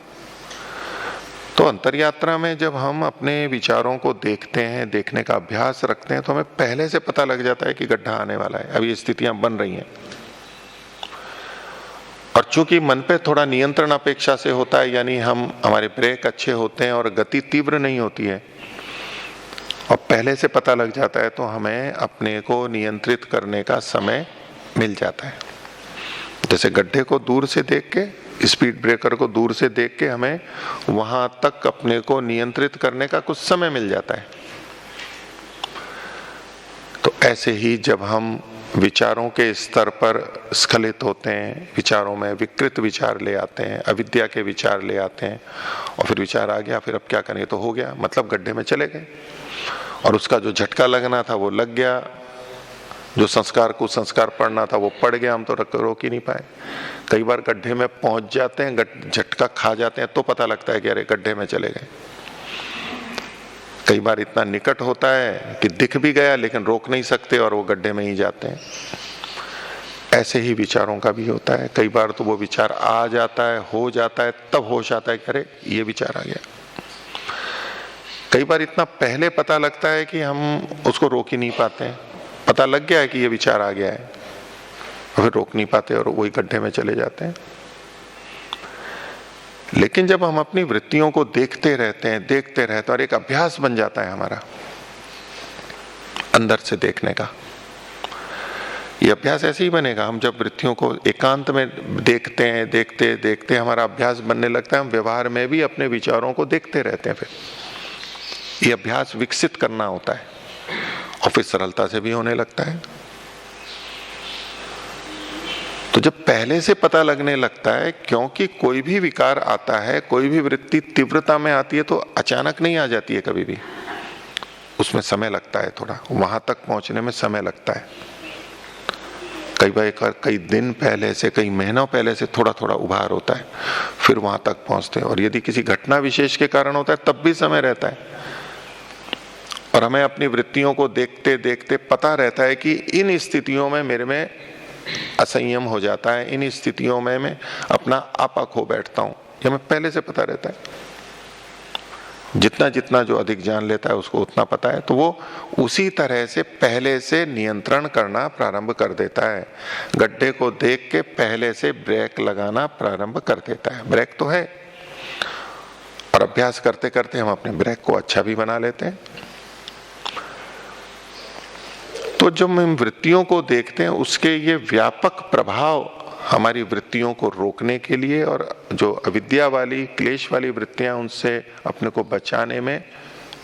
तो अंतरयात्रा में जब हम अपने विचारों को देखते हैं, देखने का अभ्यास रखते हैं, तो हमें पहले से पता लग जाता है कि गड्ढा आने वाला है, अब ये स्थितियां बन रही हैं। और चूंकि मन पे थोड़ा नियंत्रण अपेक्षा से होता है, यानी हमारे ब्रेक अच्छे होते हैं और गति तीव्र नहीं होती है, और पहले से पता लग जाता है, तो हमें अपने को नियंत्रित करने का समय मिल जाता है। जैसे गड्ढे को दूर से देख के, स्पीड ब्रेकर को दूर से देख के हमें वहां तक अपने को नियंत्रित करने का कुछ समय मिल जाता है। तो ऐसे ही जब हम विचारों के स्तर पर स्खलित होते हैं, विचारों में विकृत विचार ले आते हैं, अविद्या के विचार ले आते हैं, और फिर विचार आ गया, फिर अब क्या करें, तो हो गया, मतलब गड्ढे में चले गए, और उसका जो झटका लगना था वो लग गया, जो संस्कार को संस्कार पड़ना था वो पड़ गया, हम तो रोक ही नहीं पाए। कई बार गड्ढे में पहुंच जाते हैं, झटका खा जाते हैं, तो पता लगता है कि अरे गड्ढे में चले गए। कई बार इतना निकट होता है कि दिख भी गया लेकिन रोक नहीं सकते और वो गड्ढे में ही जाते हैं। ऐसे ही विचारों का भी होता है, कई बार तो वो विचार आ जाता है, हो जाता है, तब होश आता है कि अरे ये विचार आ गया। कई बार इतना पहले पता लगता है कि हम उसको रोक ही नहीं पाते हैं, पता लग गया है कि ये विचार आ गया है, और फिर रोक नहीं पाते और वही गड्ढे में चले जाते हैं। लेकिन जब हम अपनी वृत्तियों को देखते रहते हैं और एक अभ्यास बन जाता है हमारा अंदर से देखने का, ये अभ्यास ऐसे ही बनेगा। हम जब वृत्तियों को एकांत में देखते हमारा अभ्यास बनने लगता है, हम व्यवहार में भी अपने विचारों को देखते रहते हैं। फिर ये अभ्यास विकसित करना होता है और फिर सरलता से भी होने लगता है। तो जब पहले से पता लगने लगता है, क्योंकि कोई भी विकार आता है, कोई भी वृत्ति तीव्रता में आती है तो अचानक नहीं आ जाती है, कभी भी उसमें समय लगता है, थोड़ा वहां तक पहुंचने में समय लगता है। कई बार कई दिन पहले से, कई महीनों पहले से थोड़ा थोड़ा उभार होता है, फिर वहां तक पहुंचते हैं। और यदि किसी घटना विशेष के कारण होता है तब भी समय रहता है, और हमें अपनी वृत्तियों को देखते देखते पता रहता है कि इन स्थितियों में मेरे में असंयम हो जाता है, इन स्थितियों में मैं अपना आपा खो बैठता हूं, ये हमें पहले से पता रहता है। जितना जितना जो अधिक जान लेता है उसको उतना पता है, तो वो उसी तरह से पहले से नियंत्रण करना प्रारंभ कर देता है। गड्ढे को देख के पहले से ब्रेक लगाना प्रारंभ कर देता है। ब्रेक तो है, और अभ्यास करते करते हम अपने ब्रेक को अच्छा भी बना लेते हैं। तो जब हम वृत्तियों को देखते हैं, उसके ये व्यापक प्रभाव हमारी वृत्तियों को रोकने के लिए और जो अविद्या वाली, क्लेश वाली वृत्तियां, उनसे अपने को बचाने में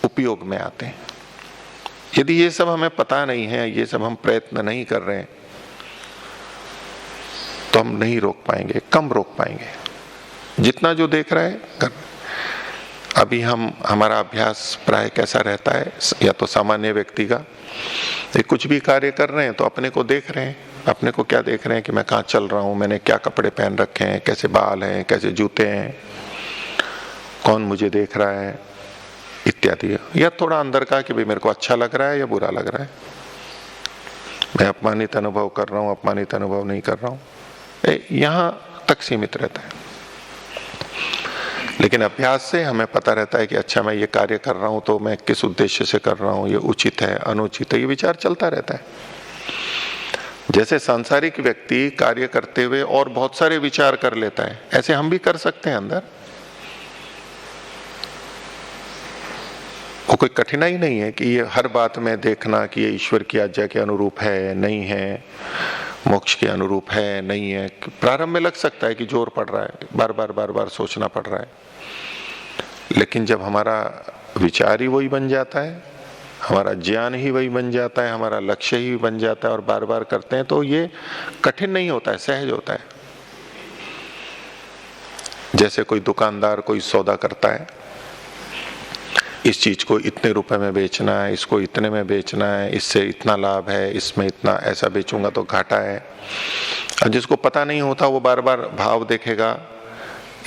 उपयोग में आते हैं। यदि ये सब हमें पता नहीं है, ये सब हम प्रयत्न नहीं कर रहे हैं, तो हम नहीं रोक पाएंगे, कम रोक पाएंगे। जितना जो देख रहा है कर। अभी हमारा अभ्यास प्राय कैसा रहता है, या तो सामान्य व्यक्ति का, कुछ भी कार्य कर रहे हैं तो अपने को देख रहे हैं। अपने को क्या देख रहे हैं कि मैं कहाँ चल रहा हूं, मैंने क्या कपड़े पहन रखे हैं, कैसे बाल हैं, कैसे जूते हैं, कौन मुझे देख रहा है, इत्यादि। या थोड़ा अंदर का कि भाई मेरे को अच्छा लग रहा है या बुरा लग रहा है, मैं अपमानित अनुभव कर रहा हूं, अपमानित अनुभव नहीं कर रहा हूं, यहां तक सीमित रहता है। लेकिन अभ्यास से हमें पता रहता है कि अच्छा मैं ये कार्य कर रहा हूं तो मैं किस उद्देश्य से कर रहा हूं, ये उचित है, अनुचित है, ये विचार चलता रहता है। जैसे सांसारिक व्यक्ति कार्य करते हुए और बहुत सारे विचार कर लेता है, ऐसे हम भी कर सकते हैं अंदर। वो कोई कठिनाई नहीं है कि ये हर बात में देखना कि ये ईश्वर की आज्ञा के अनुरूप है, नहीं है, मोक्ष के अनुरूप है, नहीं है। प्रारंभ में लग सकता है कि जोर पड़ रहा है, बार बार सोचना पड़ रहा है। लेकिन जब हमारा विचार ही वही बन जाता है, हमारा ज्ञान ही वही बन जाता है, हमारा लक्ष्य ही बन जाता है, और बार बार करते हैं, तो ये कठिन नहीं होता है, सहज होता है। जैसे कोई दुकानदार कोई सौदा करता है, इस चीज को इतने रुपए में बेचना है, इसको इतने में बेचना है, इससे इतना लाभ है, इसमें इतना, ऐसा बेचूंगा तो घाटा है। और जिसको पता नहीं होता वो बार बार भाव देखेगा,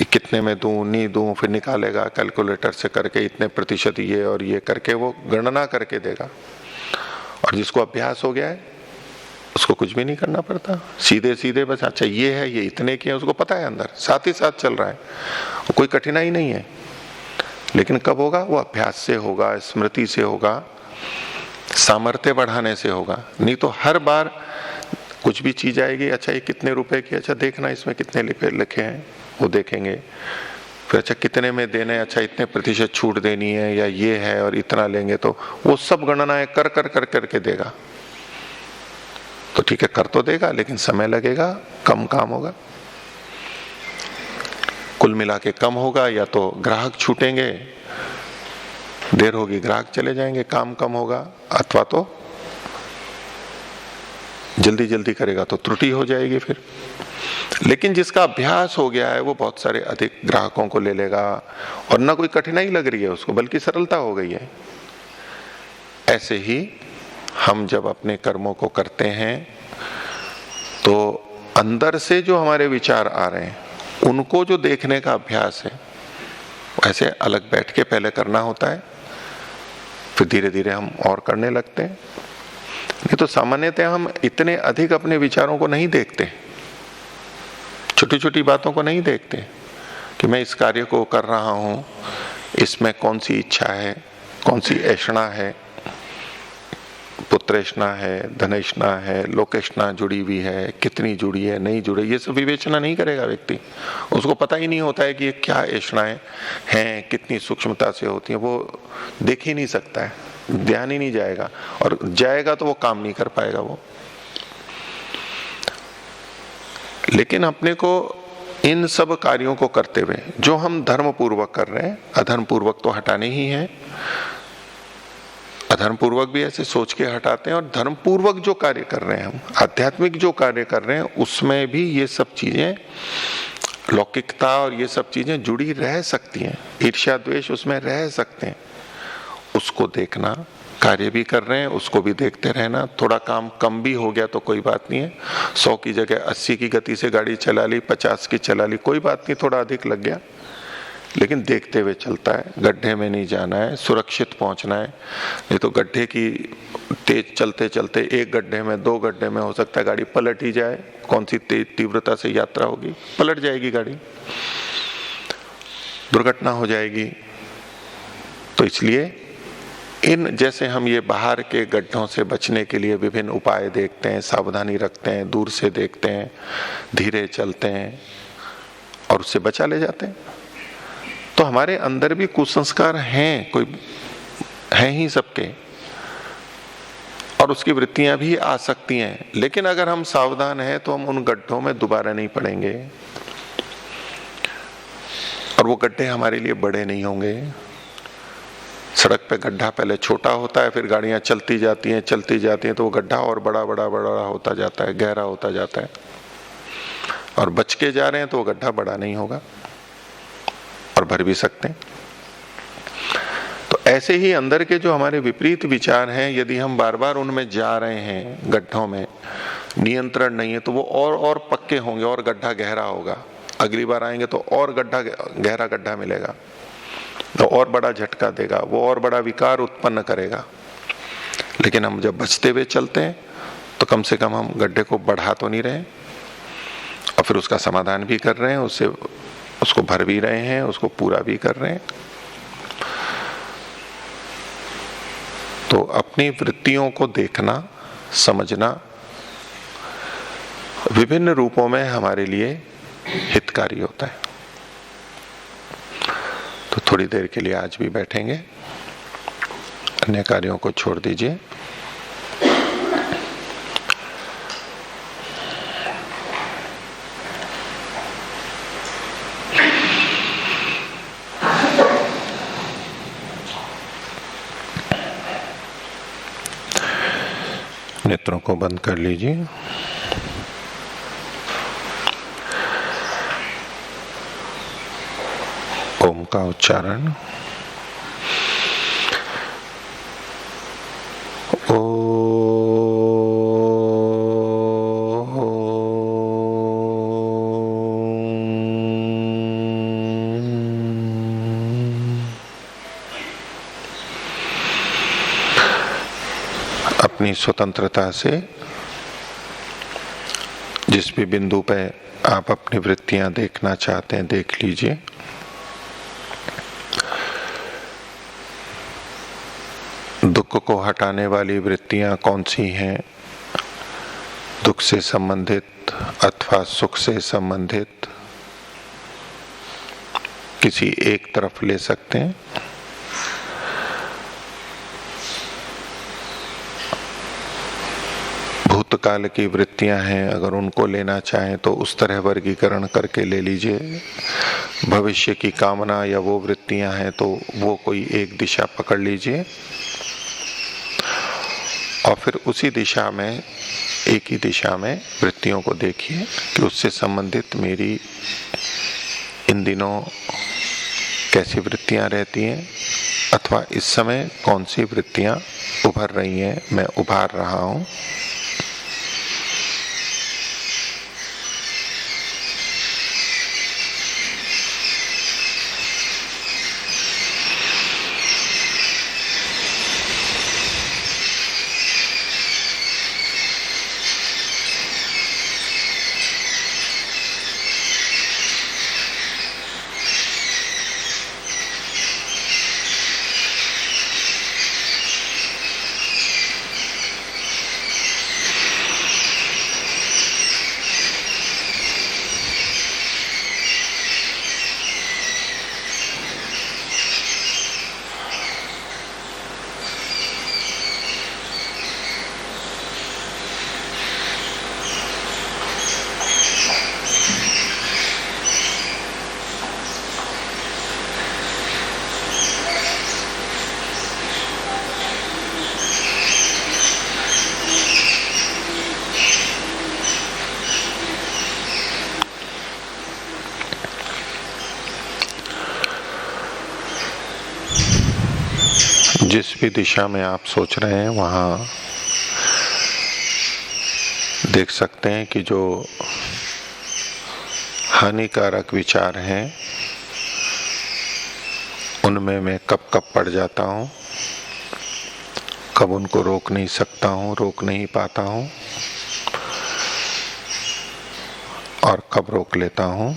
कितने में दूं, नहीं दूं, फिर निकालेगा कैलकुलेटर से करके इतने प्रतिशत ये और ये करके वो गणना करके देगा। और जिसको अभ्यास हो गया है उसको कुछ भी नहीं करना पड़ता, सीधे सीधे बस अच्छा ये है, ये इतने के, उसको पता है अंदर, साथ ही साथ चल रहा है, कोई कठिनाई नहीं है। लेकिन कब होगा? वो अभ्यास से होगा, स्मृति से होगा, सामर्थ्य बढ़ाने से होगा। नहीं तो हर बार कुछ भी चीज आएगी, अच्छा ये कितने रुपए की, अच्छा देखना इसमें कितने लिखे हैं, वो देखेंगे। फिर अच्छा कितने में देने, अच्छा इतने प्रतिशत छूट देनी है, या ये है और इतना लेंगे, तो वो सब गणनाएं कर करके देगा। तो ठीक है, कर तो देगा, लेकिन समय लगेगा, कम काम होगा, कुल मिला के कम होगा। या तो ग्राहक छूटेंगे, देर होगी, ग्राहक चले जाएंगे, काम कम होगा, अथवा तो जल्दी जल्दी करेगा तो त्रुटि हो जाएगी फिर। लेकिन जिसका अभ्यास हो गया है वो बहुत सारे अधिक ग्राहकों को ले लेगा और ना कोई कठिनाई लग रही है उसको, बल्कि सरलता हो गई है। ऐसे ही हम जब अपने कर्मों को करते हैं तो अंदर से जो हमारे विचार आ रहे हैं उनको जो देखने का अभ्यास है, ऐसे अलग बैठ के पहले करना होता है, फिर धीरे धीरे हम और करने लगते हैं। नहीं तो सामान्यतः हम इतने अधिक अपने विचारों को नहीं देखते, छोटी छोटी बातों को नहीं देखते कि मैं इस कार्य को कर रहा हूं, इसमें कौन सी इच्छा है, कौन सी ऐषणा है, पुत्रेषणा है, धनेषणा है, लोकेषणा जुड़ी हुई है, कितनी जुड़ी है, नहीं जुड़ी, ये सब विवेचना नहीं करेगा व्यक्ति। उसको पता ही नहीं होता है कि ये क्या ऐषणाएं हैं, कितनी सूक्ष्मता से होती हैं, वो देख ही नहीं सकता है, ध्यान ही नहीं जाएगा, और जाएगा तो वो काम नहीं कर पाएगा वो। लेकिन अपने को इन सब कार्यों को करते हुए जो हम धर्म पूर्वक कर रहे हैं, अधर्म पूर्वक तो हटाने ही है, अधर्म पूर्वक भी ऐसे सोच के हटाते हैं, और धर्म पूर्वक जो कार्य कर रहे हैं हम, आध्यात्मिक जो कार्य कर रहे हैं, उसमें भी ये सब चीजें, लौकिकता और ये सब चीजें जुड़ी रह सकती हैं, ईर्ष्या द्वेष उसमें रह सकते हैं। उसको देखना, कार्य भी कर रहे हैं उसको भी देखते रहना। थोड़ा काम कम भी हो गया तो कोई बात नहीं है, 100 की जगह 80 की गति से गाड़ी चला ली, 50 की चला ली, कोई बात नहीं, थोड़ा अधिक लग गया, लेकिन देखते हुए चलता है। गड्ढे में नहीं जाना है, सुरक्षित पहुंचना है। नहीं तो गड्ढे की तेज चलते चलते एक गड्ढे में, 2 गड्ढे में हो सकता है गाड़ी पलट ही जाए। कौन सी तेज तीव्रता से यात्रा होगी, पलट जाएगी गाड़ी, दुर्घटना हो जाएगी। तो इसलिए इन जैसे हम ये बाहर के गड्ढों से बचने के लिए विभिन्न उपाय देखते हैं, सावधानी रखते हैं, दूर से देखते हैं, धीरे चलते हैं और उससे बचा ले जाते हैं। तो हमारे अंदर भी कुसंस्कार हैं, कोई हैं ही सबके, और उसकी वृत्तियां भी आ सकती हैं। लेकिन अगर हम सावधान हैं तो हम उन गड्ढों में दोबारा नहीं पड़ेंगे, और वो गड्ढे हमारे लिए बड़े नहीं होंगे। सड़क पे गड्ढा पहले छोटा होता है, फिर गाड़ियां चलती जाती हैं तो वो गड्ढा और बड़ा बड़ा बड़ा होता जाता है, गहरा होता जाता है, और बच के जा रहे हैं तो वो गड्ढा बड़ा नहीं होगा और भर भी सकते हैं। तो ऐसे ही अंदर के जो हमारे विपरीत विचार हैं, यदि हम बार बार उनमें जा रहे हैं, गड्ढों में नियंत्रण नहीं है, तो वो और पक्के होंगे और गड्ढा गहरा होगा। अगली बार आएंगे तो और गहरा गड्ढा मिलेगा, तो और बड़ा झटका देगा, वो और बड़ा विकार उत्पन्न करेगा। लेकिन हम जब बचते हुए चलते हैं तो कम से कम हम गड्ढे को बढ़ा तो नहीं रहे, और फिर उसका समाधान भी कर रहे हैं, उसको भर भी रहे हैं, उसको पूरा भी कर रहे हैं। तो अपनी वृत्तियों को देखना, समझना विभिन्न रूपों में हमारे लिए हितकारी होता है। तो थोड़ी देर के लिए आज भी बैठेंगे, अन्य कार्यों को छोड़ दीजिए। नेत्रों को बंद कर लीजिए। ओम का उच्चारण। अपनी स्वतंत्रता से जिस भी बिंदु पे आप अपनी वृत्तियां देखना चाहते हैं देख लीजिए। दुख को हटाने वाली वृत्तियां कौन सी हैं, दुख से संबंधित अथवा सुख से संबंधित, किसी एक तरफ ले सकते हैं। भूतकाल की वृत्तियां हैं, अगर उनको लेना चाहें तो उस तरह वर्गीकरण करके ले लीजिए। भविष्य की कामना या वो वृत्तियां हैं तो वो कोई एक दिशा पकड़ लीजिए। और फिर उसी दिशा में, एक ही दिशा में वृत्तियों को देखिए कि उससे संबंधित मेरी इन दिनों कैसी वृत्तियां रहती हैं, अथवा इस समय कौन सी वृत्तियां उभर रही हैं, मैं उभार रहा हूं। जिस भी दिशा में आप सोच रहे हैं वहां देख सकते हैं कि जो हानिकारक विचार हैं उनमें मैं कब कब पड़ जाता हूं, कब उनको रोक नहीं सकता हूं, रोक नहीं पाता हूं, और कब रोक लेता हूं।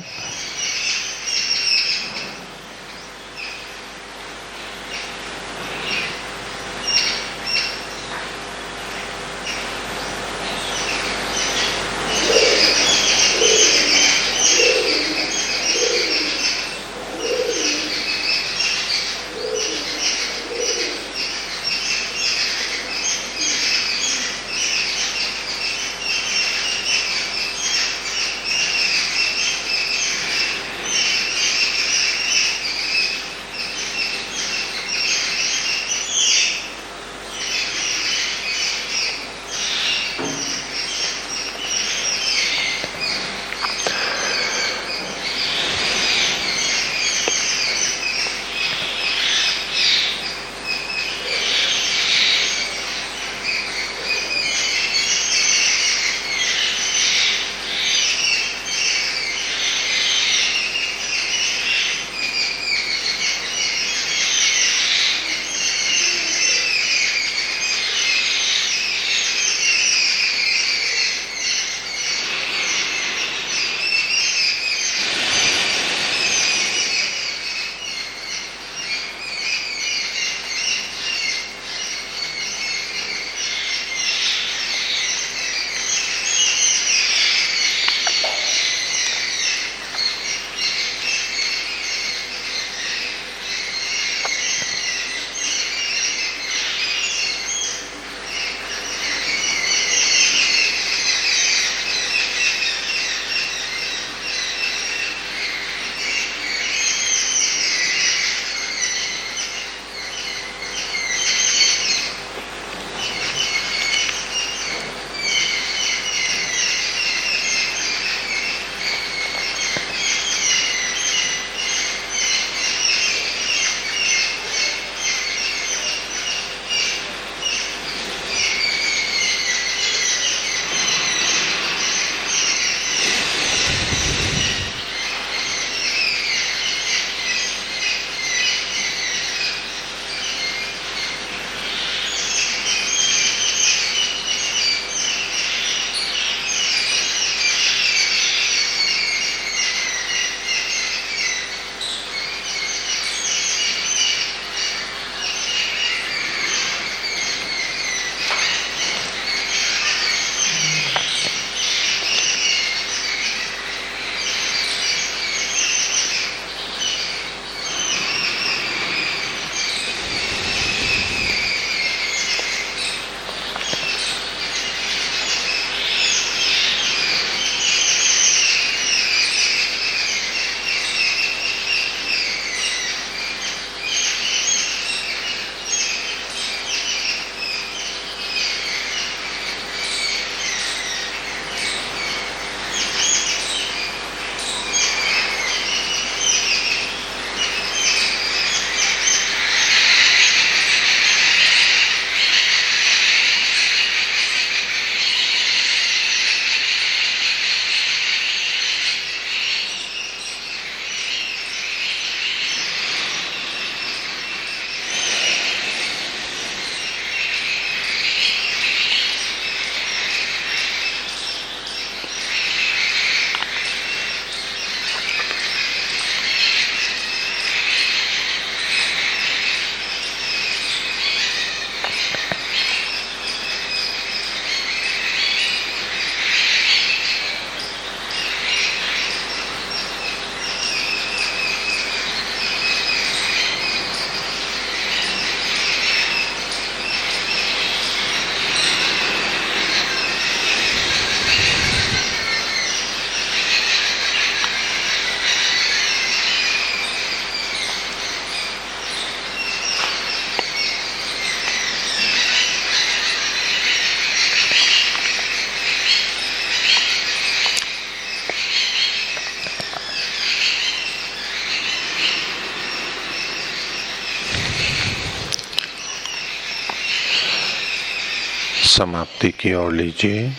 समाप्ति की ओर लीजिए।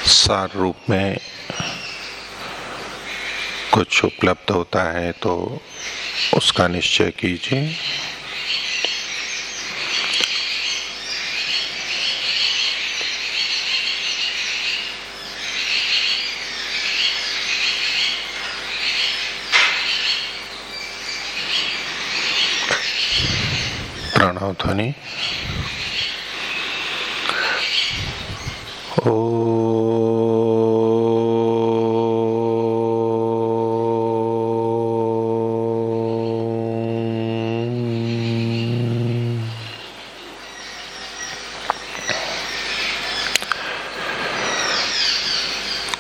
सार रूप में कुछ उपलब्ध होता है तो उसका निश्चय कीजिए। प्रणव ध्वनि।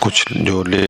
कुछ जो ले